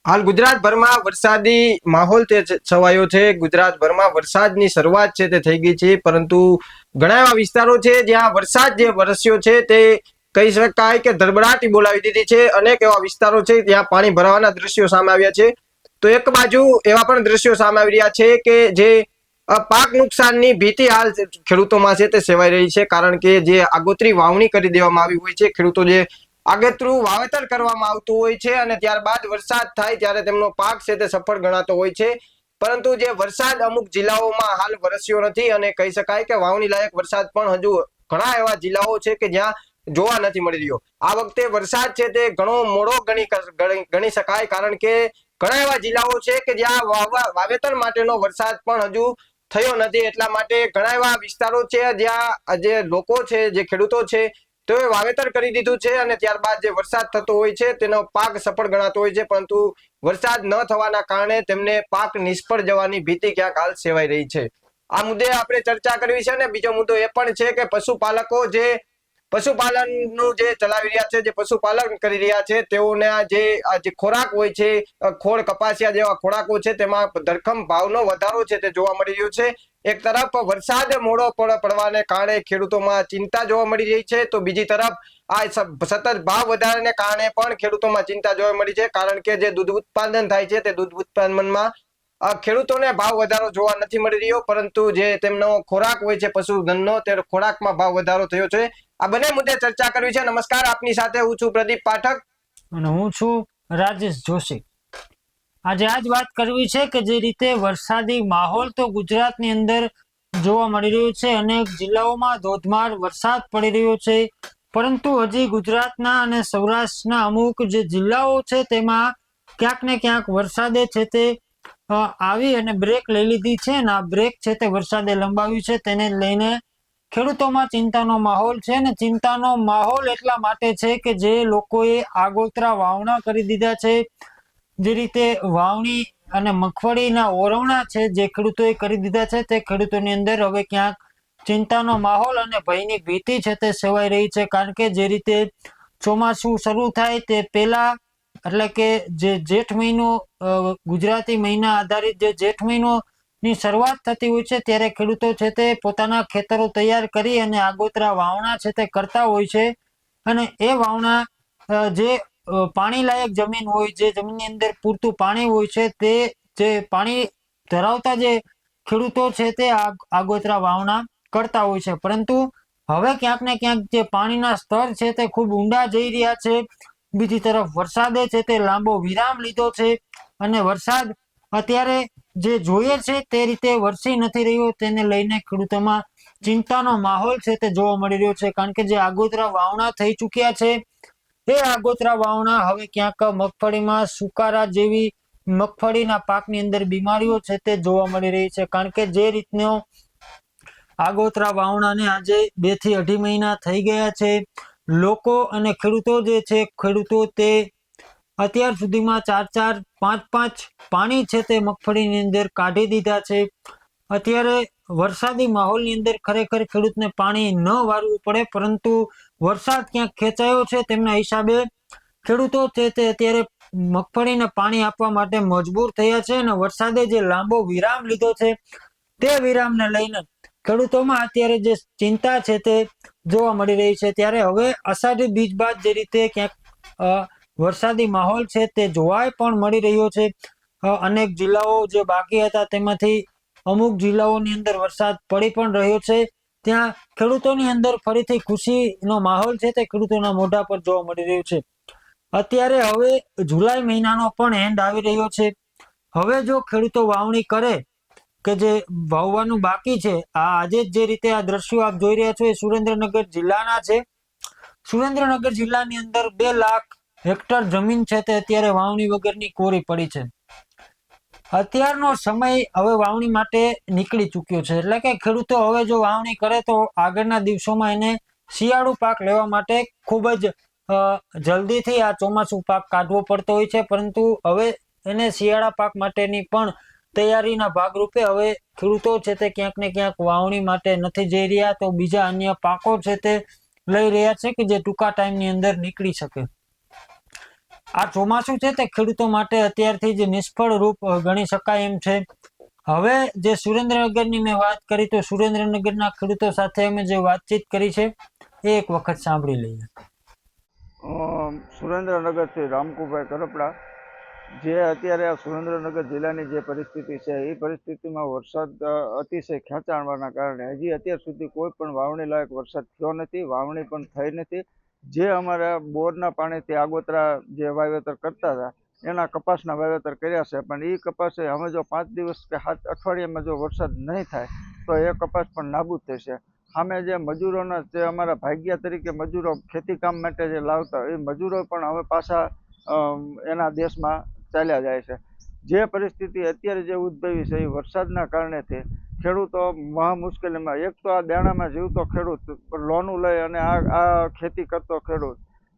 હાલ ગુજરાતભરમાં વરસાદી માહોલ તે છવાયો છે। ગુજરાતભરમાં વરસાદની શરૂઆત છે તે થઈ ગઈ છે, પરંતુ ઘણા એવા વિસ્તારો છે જ્યાં વરસાદ જે વરસ્યો છે તે કહી શકાય કે ધડબડાટી બોલાવી દીધી છે। અનેક એવા વિસ્તારો છે ત્યાં પાણી ભરાવાના દ્રશ્યો સામે આવ્યા છે। તો એક બાજુ એવા પણ દ્રશ્યો સામે આવી રહ્યા છે કે જે પાક નુકસાનની ભીતિ હાલ ખેડૂતોમાં છે તે સેવાઈ રહી છે, કારણ કે જે આગોતરી વાવણી કરી દેવામાં આવી હોય છે, ખેડૂતો જે આગેતરું વાવેતર કરવામાં આવતું હોય છે અને ત્યારબાદ વરસાદ થાય ત્યારે તેમનો પાક છે તે સફળ ગણાતો હોય છે, પરંતુ જે વરસાદ અમુક જિલ્લાઓમાં હાલ વરસ્યો નથી અને કહી શકાય કે વાવણી લાયક વરસાદ પણ હજુ ઘણા એવા જિલ્લાઓ છે કે જ્યાં જોવા નથી મળી રહ્યો। આ વખતે વરસાદ છે તે ઘણો મોડો ગણી શકાય, કારણ કે ઘણા એવા જિલ્લાઓ છે કે જ્યાં વાવેતર માટેનો વરસાદ પણ હજુ થયો નથી। એટલા માટે ઘણા એવા વિસ્તારો છે જ્યાં જે લોકો છે, જે ખેડૂતો છે, તેઓએ વાવેતર કરી દીધું છે અને ત્યારબાદ જે વરસાદ થતો હોય છે તેનો પાક સફળ ગણાતો હોય છે, પરંતુ વરસાદ ન થવાના કારણે તેમને પાક નિષ્ફળ જવાની ભીતિ ક્યાંક હાલ સેવાઈ રહી છે। આ મુદ્દે આપણે ચર્ચા કરવી છે અને બીજો મુદ્દો એ પણ છે કે પશુપાલકો જે પશુપાલનનું જે ચલાવી રહ્યા છે, જે પશુપાલન કરી રહ્યા છે, તેઓના જે ખોરાક હોય છે, ખોળ કપાસિયા જેવા ખોરાકો છે, તેમાં ધરખમ ભાવનો વધારો છે તે જોવા મળી રહ્યો છે। એક તરફ વરસાદ મોડો પડવાને કારણે ખેડૂતોમાં ચિંતા જોવા મળી રહી છે, તો બીજી તરફ આ સતત ભાવ વધારાને કારણે પણ ખેડૂતોમાં ચિંતા જોવા મળી છે, કારણ કે જે દૂધ ઉત્પાદન થાય છે તે દૂધ ઉત્પાદનમાં ખેડૂતોને ભાવ વધારો જોવા નથી મળી રહ્યો, પરંતુ જે તેમનો ખોરાક હોય છે પશુધનનો, તે ખોરાકમાં ભાવ વધારો થયો છે। આ બંને મુદ્દે ચર્ચા કરવી છે। નમસ્કાર, આપની સાથે હું છું પ્રદીપ પાઠક અને હું છું રાજેશ જોશી। આજે આજ વાત કરવી છે કે જે રીતે વરસાદી માહોલ તો ગુજરાતની અંદર જોવા મળી રહ્યો છે, અનેક જિલ્લાઓમાં ધોધમાર વરસાદ પડી રહ્યો છે, પરંતુ હજી ગુજરાતના અને સૌરાષ્ટ્રના અમુક જે જિલ્લાઓ છે તેમાં ક્યાંક ને ક્યાંક વરસાદે છે તે આવી અને બ્રેક લઈ લીધી છે અને આ બ્રેક છે તે વરસાદે લંબાવ્યું છે, તેને લઈને ખેડૂતોમાં ચિંતાનો માહોલ છે। અને ચિંતાનો માહોલ એટલા માટે છે કે જે લોકોએ આગોતરા વાવણા કરી દીધા છે, જે રીતે વાવણી અને મગફળીના ઓરવણા છે જે ખેડૂતોએ કરી દીધા છે, તે ખેડૂતોની અંદર હવે ક્યાંક ચિંતાનો માહોલ અને ભયની ભીતિ છે તે સેવાઈ રહી છે। કારણ કે જે રીતે ચોમાસું શરૂ થાય તે પહેલા, એટલે કે જે જેઠ મહિનો ગુજરાતી મહિના આધારિત જે જેઠ મહિનો ની શરૂઆત થતી હોય છે, ત્યારે ખેડૂતો છે તે પોતાના ખેતરો તૈયાર કરી અને આગોતરા વાવણા છે તે કરતા હોય છે। અને એ વાવણા જે પાણી લાયક જમીન હોય, જે જમીનની અંદર પૂરતું પાણી હોય છે, તે જે પાણી ધરાવતા જે ખેડૂતો છે તે આગોતરા વાવણા કરતા હોય છે, પરંતુ હવે ક્યાંક ને ક્યાંક જે પાણીના સ્તર છે તે ખૂબ ઊંડા જઈ રહ્યા છે। બીજી તરફ વરસાદે છે તે લાંબો વિરામ લીધો છે અને વરસાદ અત્યારે જે જોઈએ છે તે રીતે વરસી નથી રહ્યો, તેને લઈને ખેડૂતોમાં ચિંતાનો માહોલ છે તે જોવા મળી રહ્યો છે। કારણ કે જે આગોતરા વાવણા થઈ ચૂક્યા છે, એ આગોતરા વાવણા હવે ક્યાંક મગફળીમાં સુકારા જેવી મગફળીના પાકની અંદર બીમારીઓ છે તે જોવા મળી રહી છે। કારણ કે જે રીતનો આગોતરા વાવણાને આજે 2 થી 2.5 મહિના થઈ ગયા છે, લોકો અને ખેડૂતો જે છે, ખેડૂતો તે અત્યાર સુધીમાં 4-4, 5-5 પાણી છે તે મગફળીની અંદર કાઢી દીધા છે। અત્યારે વરસાદી માહોલની અંદર ખરેખર ખેડૂતને પાણી ન વાળવું પડે, પરંતુ વરસાદ ક્યાંક ખેંચાયો છે તેમના હિસાબે ખેડૂતો છે તે અત્યારે મગફળીને પાણી આપવા માટે મજબૂર થયા છે। અને વરસાદે જે લાંબો વિરામ લીધો છે, તે વિરામને લઈને ખેડૂતોમાં અત્યારે જે ચિંતા છે તે જોવા મળી રહી છે। ત્યારે હવે અષાઢી બીજ બાદ જે રીતે ક્યાંક વરસાદી માહોલ છે તે જોવા પણ મળી રહ્યો છે। અનેક જિલ્લાઓ જે બાકી હતા તેમાંથી અમુક જિલ્લાઓની અંદર વરસાદ પડી પણ રહ્યો છે, ત્યાં ખેડૂતોની અંદર ફરીથી ખુશીનો માહોલ છે તે ખેડૂતોના મોઢા પર જોવા મળી રહ્યો છે। અત્યારે હવે જુલાઈ મહિનાનો પણ એન્ડ આવી રહ્યો છે। હવે જો ખેડૂતો વાવણી કરે કે જે વાવવાનું બાકી છે, આજે જે રીતે આ દ્રશ્યો આપ જોઈ રહ્યા છો એ સુરેન્દ્રનગર જિલ્લાના છે। સુરેન્દ્રનગર જિલ્લાની અંદર 2 લાખ હેક્ટર જમીન છે તે અત્યારે વાવણી વગરની કોરી પડી છે। અત્યારનો સમય હવે વાવણી માટે નીકળી ચૂક્યો છે, એટલે કે ખેડૂતો હવે જો વાવણી કરે તો આગળના દિવસોમાં એને શિયાળુ પાક લેવા માટે ખૂબ જ જલ્દીથી આ ચોમાસુ પાક કાઢવો પડતો હોય છે, પરંતુ હવે એને શિયાળા પાક માટેની પણ તૈયારીના ભાગરૂપે હવે ખેડૂતો છે તે ક્યાંક ને ક્યાંક વાવણી માટે નથી જઈ રહ્યા, તો બીજા અન્ય પાકો છે તે લઈ રહ્યા છે કે જે ટૂંકા ટાઈમની અંદર નીકળી શકે। આ ચોમાસું છે તે ખેડૂતો માટે અત્યારથી જ નિષ્ફળ રૂપ ગણી શકાય એમ છે. હવે જે સુરેન્દ્રનગરની મેં વાત કરી તો સુરેન્દ્રનગરના ખેડૂતો સાથે અમે જે વાતચીત કરી છે એ એક વખત સાંભળી લઈએ. સુરેન્દ્રનગરથી રામકુભાઈ કરપડા. જે અત્યારે આ સુરેન્દ્રનગર જિલ્લાની જે પરિસ્થિતિ છે એ પરિસ્થિતિમાં વરસાદ અતિશય ખેંચાણવાના કારણે હજી અત્યાર સુધી કોઈ પણ વાવણી લાયક વરસાદ થયો નથી, વાવણી પણ થઈ નથી. જે અમારા બોરના પાણીથી આગોતરા જે વાવેતર કરતા હતા એના કપાસના વાવેતર કર્યા છે, પણ એ કપાસે અમે જો 5 દિવસ કે 7 અઠવાડિયામાં જો વરસાદ નહીં થાય તો એ કપાસ પણ નાબૂદ થશે. સામે જે મજૂરોના જે અમારા ભાગ્યા તરીકે મજૂરો ખેતી કામ માટે જે લાવતા એ મજૂરો પણ હવે પાછા એના દેશમાં ચાલ્યા જાય છે. જે પરિસ્થિતિ અત્યારે જે ઉદ્ભવી છે એ વરસાદના કારણેથી ખેડૂતો મહા મુશ્કેલીમાં, એક તો આ દાણામાં જીવતો ખેડૂત, લોનું લઈ અને આ ખેતી કરતો ખેડૂત,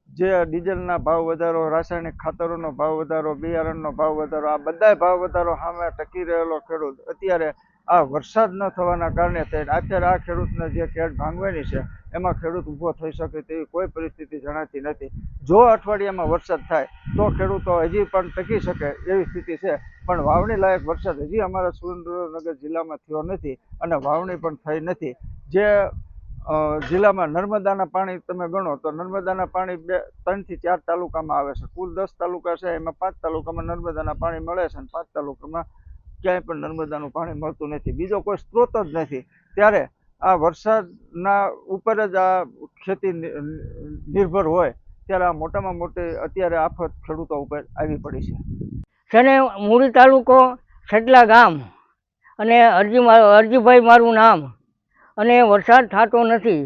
જે ડીઝલના ભાવ વધારો, રાસાયણિક ખાતરોનો ભાવ વધારો, બિયારણનો ભાવ વધારો, આ બધાય ભાવ વધારો સામે ટકી રહેલો ખેડૂત અત્યારે આ વરસાદ ન થવાના કારણે થઈને અત્યારે આ ખેડૂતને જે કેડ ભાંગવાની છે એમાં ખેડૂત ઊભો થઈ શકે તેવી કોઈ પરિસ્થિતિ જણાતી નથી. જો અઠવાડિયામાં વરસાદ થાય તો ખેડૂતો હજી પણ ટકી શકે એવી સ્થિતિ છે, પણ વાવણી લાયક વરસાદ હજી અમારા સુરેન્દ્રનગર જિલ્લામાં થયો નથી અને વાવણી પણ થઈ નથી. જે જિલ્લામાં નર્મદાના પાણી તમે ગણો તો નર્મદાના પાણી 3 થી 4 તાલુકામાં આવે છે. કુલ 10 તાલુકા છે, એમાં 5 તાલુકામાં નર્મદાના પાણી મળે છે અને 5 તાલુકામાં ક્યાંય પણ નર્મદાનું પાણી મળતું નથી, બીજો કોઈ સ્ત્રોત જ નથી. ત્યારે આ વરસાદના ઉપર જ આ ખેતી નિર્ભર હોય ત્યારે આ મોટામાં મોટી અત્યારે આફત ખેડૂતો ઉપર આવી પડી છે. છે મૂળી તાલુકો, સડલા ગામ અને અરજીભાઈ મારું નામ. અને વરસાદ થતો નથી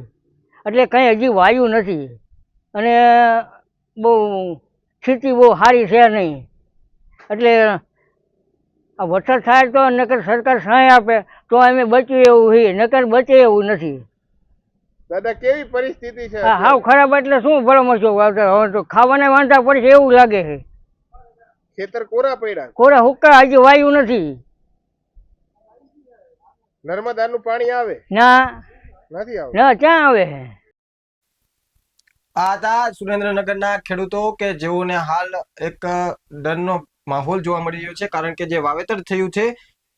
એટલે કંઈ હજી વાયુ નથી અને બહુ સ્થિતિ બહુ સારી છે નહીં. એટલે આ વરસાદ થાય તો નકર સરકાર સહાય આપે તો અમે બચ્યું એવું છે, નકર બચે એવું નથી. દાદા કેવી પરિસ્થિતિ છે? હાવ ખરાબ. એટલે શું ભરમશો વાવતર, હવે તો ખાવાના વાંધા પડશે એવું લાગે છે. ખેતર કોરા પડ્યા, કોરા હુક્કા, હજી વાયુ નથી. નર્મદાનું પાણી આવે? ના, નથી આવતું. ના, ક્યાં આવે? આ હતા સુરેન્દ્રનગરના ખેડૂતો કે જેઓને હાલ એક ડરનો માહોલ જોવા મળી રહ્યો છે, કારણ કે જે વાવેતર થયું છે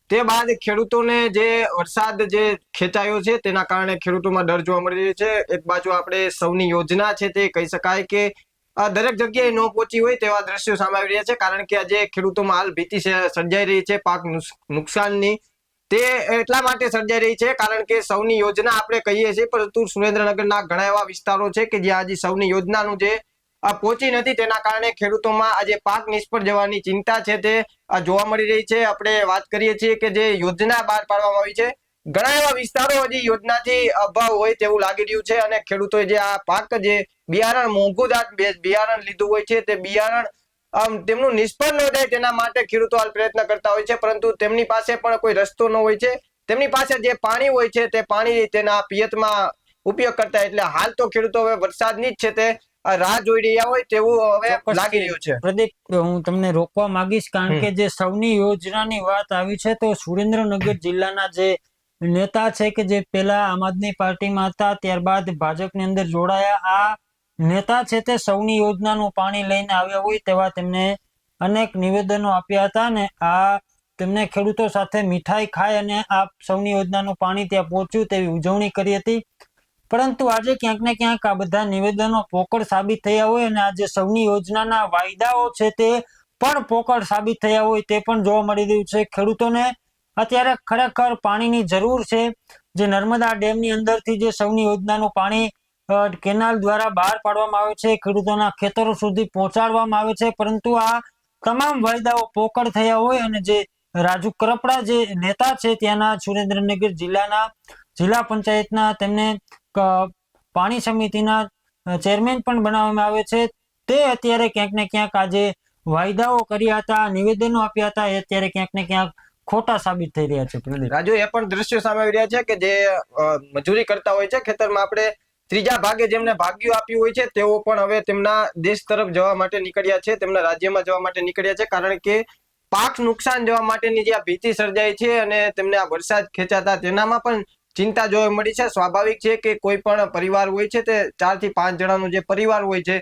તે બાદ ખેડૂતોને જે વરસાદ જે ખેંચાયો છે તેના કારણે ખેડૂતોમાં ડર જોવા મળી રહ્યો છે. એક બાજુ આપણે સૌની યોજના છે તે કહી શકાય કે દરેક જગ્યાએ ન પહોંચી હોય તેવા દ્રશ્યો સામે આવી રહ્યા છે, કારણ કે આજે ખેડૂતોમાં હાલ ભીતિ સર્જાઈ રહી છે પાક નુકસાનની. તે એટલા માટે સર્જાઈ રહી છે કારણ કે સૌની યોજના આપણે કહીએ છીએ, પરંતુ સુરેન્દ્રનગરના ઘણા એવા વિસ્તારો છે કે જ્યાં હજી સૌની યોજનાનું જે પહોંચી નથી, તેના કારણે ખેડૂતોમાં આજે પાક નિષ્ફળ જવાની ચિંતા છે તે જોવા મળી રહી છે. આપણે વાત કરીએ છીએ કે જે યોજના બહાર પાડવામાં આવી છે, ઘણા એવા વિસ્તારો હજી યોજનાથી અભાવ હોય તેવું લાગી રહ્યું છે અને ખેડૂતોએ જે આ પાક જે બિયારણ મોંઘુદાટ બિયારણ લીધું હોય છે તે બિયારણ તેમનું નિષ્ફળ ન થાય તેના માટે ખેડૂતો હાલ પ્રયત્ન કરતા હોય છે, પરંતુ તેમની પાસે પણ કોઈ રસ્તો ન હોય છે. તેમની પાસે જે પાણી હોય છે તે પાણી તેના પિયતમાં ઉપયોગ કરતા, એટલે હાલ તો ખેડૂતો હવે વરસાદની જ છે તે રાહ જોઈ રહ્યા હોય તેવું હવે લાગી રહ્યું છે. પ્રદીપ, હું તમને રોકવા માંગીશ કારણ કે જે સૌની યોજનાની વાત આવી છે તો સુરેન્દ્રનગર જિલ્લાના જે નેતા છે કે જે પેલા આમ આદમી પાર્ટીમાં હતા, ત્યારબાદ ભાજપની અંદર જોડાયા, આ નેતા છે તે સૌની યોજનાનું પાણી લઈને આવ્યા હોય તેવા તેમને અનેક નિવેદનો આપ્યા હતા અને આ તેમને ખેડૂતો સાથે મીઠાઈ ખાઈ અને આ સૌની યોજનાનું પાણી ત્યાં પહોંચ્યું તેવી ઉજવણી કરી હતી. પરંતુ આજે ક્યાંક ને ક્યાંક આ બધા નિવેદનો પોકળ સાબિત થયા હોય અને આજે સૌની યોજનાના વાયદાઓ છે તે પણ પોકળ સાબિત થયા હોય તે પણ જોવા મળી રહ્યું છે. ખેડૂતોને અત્યારે ખરેખર પાણીની જરૂર છે. જે નર્મદા ડેમની અંદરથી જે સૌની યોજનાનું પાણી કેનાલ દ્વારા બહાર પાડવામાં આવે છે, ખેડૂતોના ખેતરો સુધી પહોંચાડવામાં આવે છે, પરંતુ આ તમામ વાયદાઓ પોકળ થયા હોય અને જે રાજુ કરપડા જે નેતા છે ત્યાંના સુરેન્દ્રનગર જિલ્લાના જિલ્લા પંચાયતના તેમને પાણી સમિતિના ચેરમેન પણ બનાવવામાં આવે છે. તે અત્યારે ક્યાંક ને ક્યાંક આજે વાયદાઓ કર્યા હતા, નિવેદનો આપ્યા હતા, એ અત્યારે ક્યાંક ને ક્યાંક ખોટા સાબિત થઈ રહ્યા છે. રાજુ, એ પણ દ્રશ્યો સામે આવી રહ્યા છે કે જે મજૂરી કરતા હોય છે ખેતરમાં, આપણે ત્રીજા ભાગે જેમને ભાગ્યું આપ્યું હોય છે તેઓ પણ હવે તેમના દેશ તરફ જવા માટે નીકળ્યા છે, તેમના રાજ્યમાં જવા માટે નીકળ્યા છે, કારણ કે પાક નુકસાન જવા માટેની જે આ ભીતિ સર્જાઈ છે અને તેમને આ વરસાદ ખેંચાતા તેનામાં પણ ચિંતા જોવા મળી છે. સ્વાભાવિક છે કે કોઈ પણ પરિવાર હોય છે તે 4 થી 5 જણાનું જે પરિવાર હોય છે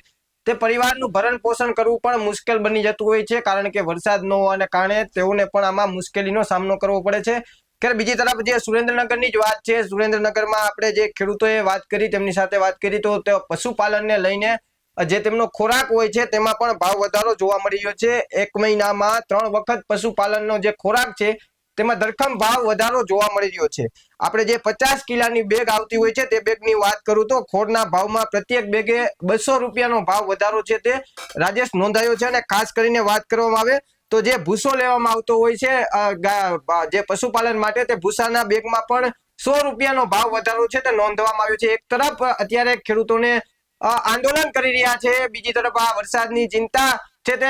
તે પરિવારનું ભરણ પોષણ કરવું પણ મુશ્કેલ બની જતું હોય છે, કારણ કે વરસાદ ન હોવાને કારણે તેઓને પણ આમાં મુશ્કેલીનો સામનો કરવો પડે છે. ત્યારે બીજી તરફ જે સુરેન્દ્રનગરની જ વાત છે, સુરેન્દ્રનગરમાં આપણે જે ખેડૂતોએ વાત કરી તેમની સાથે વાત કરી તો તે પશુપાલનને લઈને જે તેમનો ખોરાક હોય છે તેમાં પણ ભાવ વધારો જોવા મળી રહ્યો છે. 1 મહિનામાં 3 વખત પશુપાલનનો જે ખોરાક છે તેમાં ધરખમ ભાવ વધારો જોવા મળી રહ્યો છે. આપણે જે 50 કિલાની બેગ આવતી હોય છે તે બેગની વાત કરું તો ખોળના ભાવમાં પ્રત્યેક બેગે 200 રૂપિયાનો ભાવ વધારો છે તે રાજેશ નોંધાયો છે. અને ખાસ કરીને વાત કરવામાં આવે તો જે ભૂસો લેવામાં આવતો હોય છે જે પશુપાલન માટે, તે ભૂસાના બેગમાં પણ 100 રૂપિયાનો ભાવ વધારો છે તે નોંધવામાં આવ્યો છે. એક તરફ અત્યારે ખેડૂતોને આંદોલન કરી રહ્યા છે, બીજી તરફ આ વરસાદની ચિંતા છે તે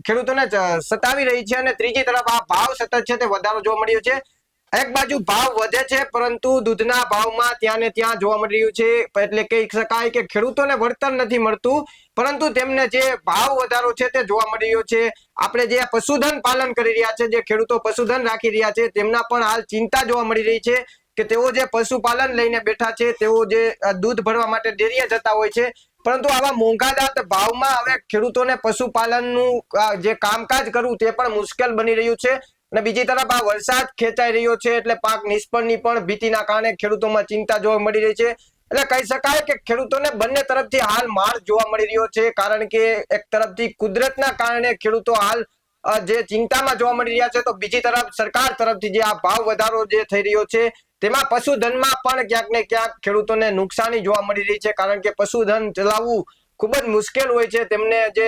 ખેડૂતોને સતાવી રહી છે, અને ત્રીજી તરફ આ ભાવ સતત છે તે વધારો જોવા મળ્યો છે. એક બાજુ ભાવ વધે છે પરંતુ દૂધના ભાવમાં ત્યાં ને ત્યાં જોવા મળી રહ્યું છે, એટલે કહી શકાય કે ખેડૂતોને વળતર નથી મળતું, પરંતુ તેમને જે ભાવ વધારો છે તે જોવા મળી રહ્યો છે. આપણે જે પશુધન પાલન કરી રહ્યા છે, જે ખેડૂતો પશુધન રાખી રહ્યા છે, તેમના પણ હાલ ચિંતા જોવા મળી રહી છે કે તેઓ જે પશુપાલન લઈને બેઠા છે, તેઓ જે દૂધ ભરવા માટે ડેરીએ જતા હોય છે, પરંતુ આવા મોંઘાદાટ ભાવમાં હવે ખેડૂતોને પશુપાલનનું જે કામકાજ કરવું તે પણ મુશ્કેલ બની રહ્યું છે. અને બીજી તરફ આ વરસાદ ખેંચાઈ રહ્યો છે એટલે પાક નિષ્ફળની પણ ભીતિના કારણે ખેડૂતોમાં ચિંતા જોવા મળી રહી છે. એટલે કહી શકાય કે ખેડૂતોને બંને તરફથી હાલ માર જોવા મળી રહ્યો છે, કારણ કે એક તરફથી કુદરતના કારણે ખેડૂતો હાલ જે ચિંતામાં જોવા મળી રહ્યા છે, તો બીજી તરફ સરકાર તરફથી જે આ ભાવ વધારો જે થઈ રહ્યો છે તેમાં પશુધનમાં પણ ક્યાંક ને ક્યાંક ખેડૂતોને નુકસાની જોવા મળી રહી છે, કારણ કે પશુધન ચલાવવું ખૂબ જ મુશ્કેલ હોય છે, તેમને જે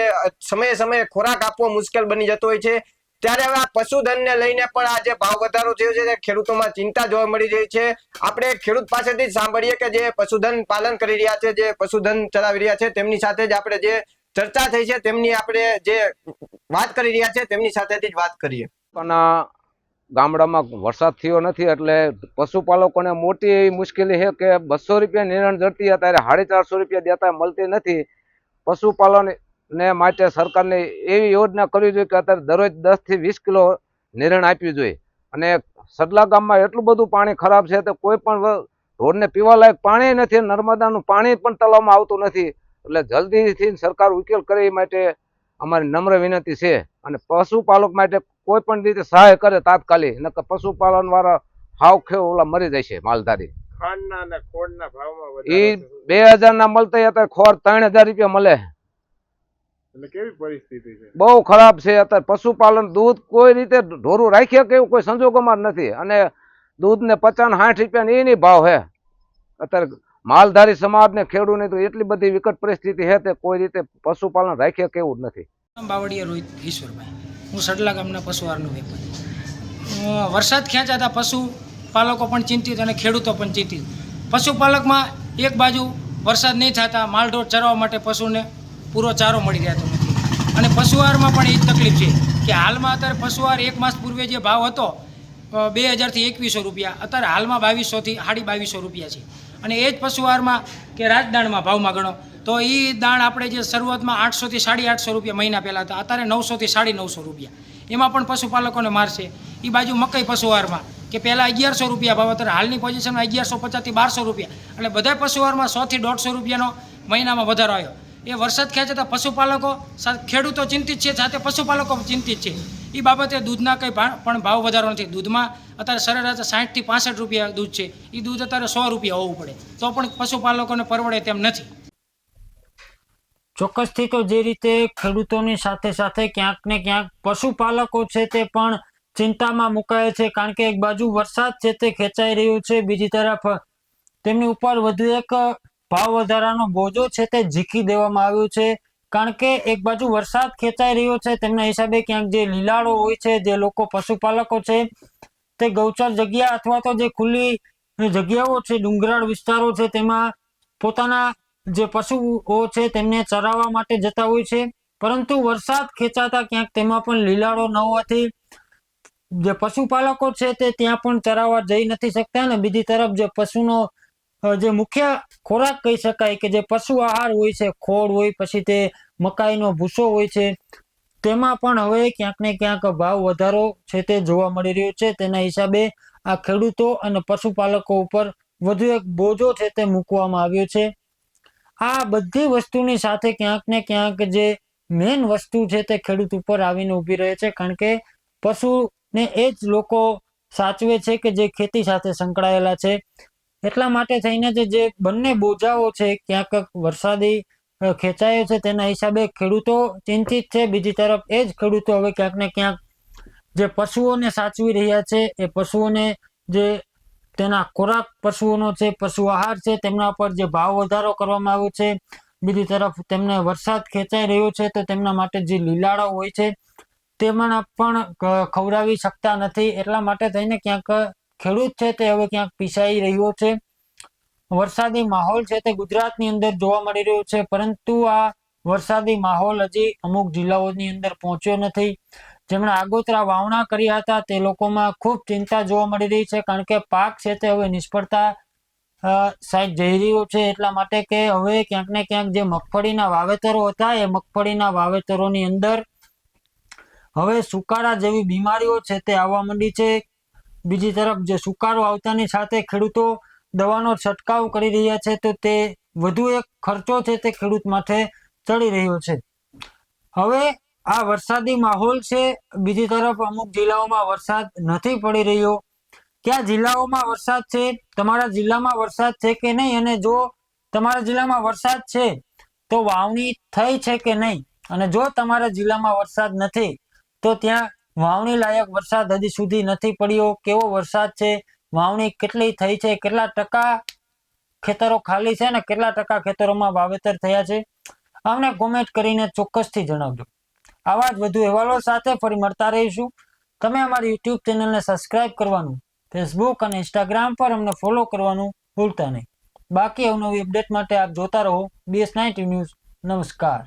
સમયે સમયે ખોરાક આપવો મુશ્કેલ બની જતો હોય છે. ત્યારે હવે આ પશુધનને લઈને પણ આ જે ભાવ વધારો થયો છે તે ખેડૂતોમાં ચિંતા જોવા મળી રહી છે. આપણે ખેડૂત પાસેથી જ સાંભળીએ કે જે પશુધન પાલન કરી રહ્યા છે, જે પશુધન ચલાવી રહ્યા છે, તેમની સાથે જ આપણે જે ચર્ચા થઈ છે તેમની આપણે જે વાત કરી રહ્યા છે તેમની સાથેથી જ વાત કરીએ. ગામડામાં વરસાદ થયો નથી એટલે પશુપાલકોને મોટી એવી મુશ્કેલી છે કે 200 રૂપિયા નિરણ જડતી અત્યારે 450 રૂપિયા દેતા મળતી નથી. પશુપાલન ને માટે સરકારને એવી યોજના કરવી જોઈએ કે અત્યારે દરરોજ 10 થી 20 કિલો નિરણ આપવી જોઈએ. અને સડલા ગામમાં એટલું બધું પાણી ખરાબ છે તો કોઈ પણ ઢોરને પીવાલાયક પાણી નથી, નર્મદાનું પાણી પણ તળાવમાં આવતું નથી. એટલે જલ્દીથી સરકાર ઉકેલ કરે એ માટે અમારી નમ્ર વિનંતી છે. અને પશુપાલક માટે કોઈ પણ રીતે સહાય કરે તાત્કાલિક, નકર પશુપાલન વાળા હાવ ખેવ ઓલા મરી જાય છે માલધારી. ખાંડના અને ખોળના ભાવમાં એ વધારો 2000 ના મળતા અત્યારે ખોર 3000 રૂપિયા મળે. એટલે કેવી પરિસ્થિતિ છે? બહુ ખરાબ છે અત્યારે પશુપાલન. દૂધ કોઈ રીતે ઢોરું રાખીએ કે એવું કોઈ સંજોગોમાં નથી, અને દૂધ ને 50-60 રૂપિયા એની ભાવ છે અત્યારે. માલધારી સમાજ ને ખેડૂતને તો એટલી બધી વિકટ પરિસ્થિતિ છે તે કોઈ રીતે પશુપાલન રાખીએ કે એવું જ નથી. બાવળિયા રોહિત ઈશ્વરભાઈ, હું સડલા ગામના પશુઆહારનો વેપારી. વરસાદ ખેંચાતા પશુપાલકો પણ ચિંતિત અને ખેડૂતો પણ ચિંતિત. પશુપાલકમાં એક બાજુ વરસાદ નહીં થતા માલઢોર ચરાવવા માટે પશુને પૂરો ચારો મળી રહેતો નથી, અને પશુઆહારમાં પણ એ જ તકલીફ છે કે હાલમાં અત્યારે પશુઆહાર 1 માસ પૂર્વે જે ભાવ હતો 2000 થી 2100 રૂપિયા, અત્યારે હાલમાં 2200 થી 2250 રૂપિયા છે. અને એ જ પશુઆહારમાં કે રાજદાણમાં ભાવમાં ગણો તો એ દાણ આપણે જે શરૂઆતમાં 800 થી 850 રૂપિયા મહિના પહેલાં હતા, અત્યારે 900 થી 950 રૂપિયા. એમાં પણ પશુપાલકોને મારશે. એ બાજુ મકઈ પશુઆહારમાં કે પહેલાં 1100 રૂપિયા ભાવ, અત્યારે હાલની પોઝિશનમાં 1150 થી 1200 રૂપિયા. એટલે બધા પશુઆહારમાં 100 થી 150 રૂપિયાનો મહિનામાં વધારો આવ્યો. એ વરસાદ ખેંચાતા પશુપાલકો ખેડૂતો ચિંતિત છે, સાથે પશુપાલકો ચિંતિત છે. એ બાબતે દૂધના કંઈ પણ ભાવ વધારો નથી. દૂધમાં અત્યારે સરેરાશ 60 થી 65 રૂપિયા દૂધ છે, એ દૂધ અત્યારે 100 રૂપિયા હોવું પડે તો પણ પશુપાલકોને પરવડે તેમ નથી. ચોક્કસથી તો જે રીતે ખેડૂતોની સાથે સાથે ક્યાંક ને ક્યાંક પશુપાલકો છે તે પણ ચિંતામાં મુકાય છે, કારણ કે એક બાજુ વરસાદ છે તે ખેંચાઈ રહ્યો છે, બીજી તરફ તેમની ઉપર વધુ એક ભાવ વધારાનો બોજો છે તે ઝીકી દેવામાં આવ્યો છે. કારણ કે એક બાજુ વરસાદ ખેંચાઈ રહ્યો છે, તેમના હિસાબે ક્યાંક જે લીલાડો હોય છે, જે લોકો પશુપાલકો છે તે ગૌચર જગ્યા અથવા તો જે ખુલ્લી જગ્યાઓ છે, ડુંગરાળ વિસ્તારો છે, તેમાં પોતાના જે પશુઓ છે તેમને ચરાવવા માટે જતા હોય છે, પરંતુ વરસાદ ખેંચાતા ક્યાંક તેમાં પણ લીલાડો ન હોવાથી જે પશુપાલકો છે તે ત્યાં પણ ચરાવવા જઈ નથી શકતા. અને બીજી તરફ જે પશુનો જે મુખ્ય ખોરાક કહી શકાય કે જે પશુ આહાર હોય છે, ખોળ હોય, પછી તે મકાઈનો ભૂસો હોય છે, તેમાં પણ હવે ક્યાંક ને ક્યાંક ભાવ વધારો છે તે જોવા મળી રહ્યો છે. તેના હિસાબે આ ખેડૂતો અને પશુપાલકો ઉપર વધુ એક બોજો છે તે મૂકવામાં આવ્યો છે. આ બધી વસ્તુની સાથે ક્યાંક ને ક્યાંક જે મેઇન વસ્તુ છે તે ખેડૂત ઉપર આવીને ઊભી રહે છે, કારણ કે પશુને એ જ લોકો સાચવે છે કે જે ખેતી સાથે સંકળાયેલા છે. એટલા માટે થઈને જે બંને બોજાઓ છે ક્યાંક વરસાદી ખેંચાયો છે તેના હિસાબે ખેડૂતો ચિંતિત છે. બીજી તરફ એ જ ખેડૂતો હવે ક્યાંક ને ક્યાંક જે પશુઓને સાચવી રહ્યા છે, એ પશુઓને જે તેના ખોરાક પશુઓનો છે, પશુ આહાર છે, તેમના પર જે ભાવ વધારો કરવામાં આવ્યો છે, બીજી તરફ તેમને વરસાદ ખેંચાઈ રહ્યો છે તો તેમના માટે જે લીલાડાઓ હોય છે તેમાં પણ ખવડાવી શકતા નથી. એટલા માટે થઈને ક્યાંક ખેડૂત છે તે હવે ક્યાંક પીસાઈ રહ્યો છે. વરસાદી માહોલ છે તે ગુજરાતની અંદર જોવા મળી રહ્યો છે, પરંતુ આ વરસાદી માહોલ હજી અમુક જિલ્લાઓની અંદર પહોંચ્યો નથી. જેમણે આગોતરા વાવણા કર્યા હતા તે લોકોમાં ખૂબ ચિંતા જોવા મળી રહી છે, કારણ કે પાક છે તે હવે નિષ્ફળતા સાઈડ જઈ રહ્યો છે. એટલા માટે કે હવે ક્યાંક ને ક્યાંક જે મગફળીના વાવેતરો હતા એ મગફળીના વાવેતરોની અંદર હવે સુકારા જેવી બીમારીઓ છે તે આવવા માંડી છે. બીજી તરફ જે સુકારો આવતાની સાથે ખેડૂતો દવાનો છંટકાવ કરી રહ્યા છે તો તે વધુ એક ખર્ચો છે તે ખેડૂત માથે ચડી રહ્યો છે. હવે આ વરસાદી માહોલ છે, બીજી તરફ અમુક જિલ્લાઓમાં વરસાદ નથી પડી રહ્યો. કયા જિલ્લાઓમાં વરસાદ છે, તમારા જિલ્લામાં વરસાદ છે કે નહીં, અને જો તમારા જિલ્લામાં વરસાદ છે તો વાવણી થઈ છે કે નહીં, અને જો તમારા જિલ્લામાં વરસાદ નથી તો ત્યાં વાવણી લાયક વરસાદ હજી સુધી નથી પડ્યો. કેવો વરસાદ છે, વાવણી કેટલી થઈ છે, કેટલા ટકા ખેતરો ખાલી છે ને કેટલા ટકા ખેતરોમાં વાવેતર થયા છે, અમને કોમેન્ટ કરીને ચોક્કસથી જણાવજો. આવા જ વધુ અહેવાલો સાથે ફરી મળતા રહીશું. તમે અમારી યુટ્યુબ ચેનલને સબસ્ક્રાઇબ કરવાનું, ફેસબુક અને ઇન્સ્ટાગ્રામ પર અમને ફોલો કરવાનું ભૂલતા નહીં. બાકી અવનવી અપડેટ માટે આપ જોતા રહો BS19 ન્યૂઝ. નમસ્કાર.